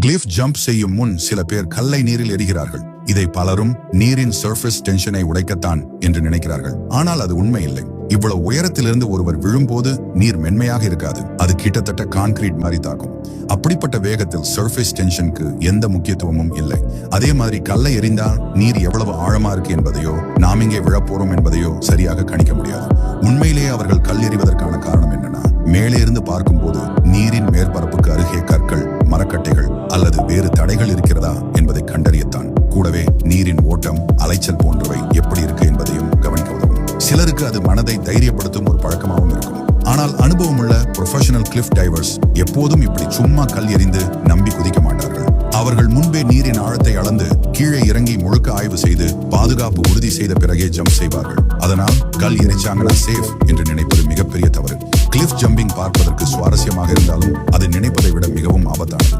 Cliff jump செய்யும் முன் சில பேர் கல்லை நீரில் எறிகிறார்கள். இதை பலரும் நீரின் சர்ஃபேஸ் டென்ஷனை உடைக்கத்தான் என்று நினைக்கிறார்கள். ஆனால் அது உண்மை இல்லை. இவ்வளவு உயரத்திலிருந்து ஒருவர் விழும்போது நீர் மென்மையாக இருக்காது. அது கிட்டத்தட்ட கான்கிரீட் மாதிரி தாக்கும். அப்படிப்பட்ட வேகத்தில் சர்ஃபேஸ் டென்ஷனுக்கு எந்த முக்கியத்துவமும் இல்லை. அதே மாதிரி கல்லை எறிந்தால் நீர் எவ்வளவு ஆழமா இருக்கு என்பதையோ நாம் இங்கே விழப்போறோம் என்பதையோ சரியாக கணிக்க முடியாது. உண்மையிலேயே அவர்கள் கல் எறிவதற்கான காரணம் என்னன்னா, மேலே இருந்து பார்க்கும்போது நீரின் மேற்பரப்புக்கு அருகே கற்கள், மரக்கட்டைகள் அல்லது வேறு தடைகள் இருக்கிறதா என்பதை கண்டறியத்தான். கூடவே நீரின் ஓட்டம், அலைச்சல் போன்றவை எப்படி இருக்கு என்பதையும் கவனிக்க உதவும். சிலருக்கு அது மனதை தைரியப்படுத்தும் ஒரு பழக்கமாகவும் இருக்கும். ஆனால் அனுபவமுள்ள ப்ரொஃபஷனல் கிளிஃப் டைவர்ஸ் எப்போதும் இப்படி சும்மா கல் எறிந்து நம்பி குதிக்க மாட்டார்கள். அவர்கள் முன்பே நீரின் ஆழத்தை அளந்து கீழே இறங்கி முழுக்க ஆய்வு செய்து பாதுகாப்பு உறுதி செய்த பிறகே ஜம்ப் செய்வார்கள். அதனால் கல் எரிச்சாங்கன்னா சேஃப் என்று நினைப்பது மிகப்பெரிய தவறு. கிளிஃப் ஜம்பிங் பார்ப்பதற்கு சுவாரஸ்யமாக இருந்தாலும் அது நினைப்பதை விட மிகவும் ஆபத்தானது.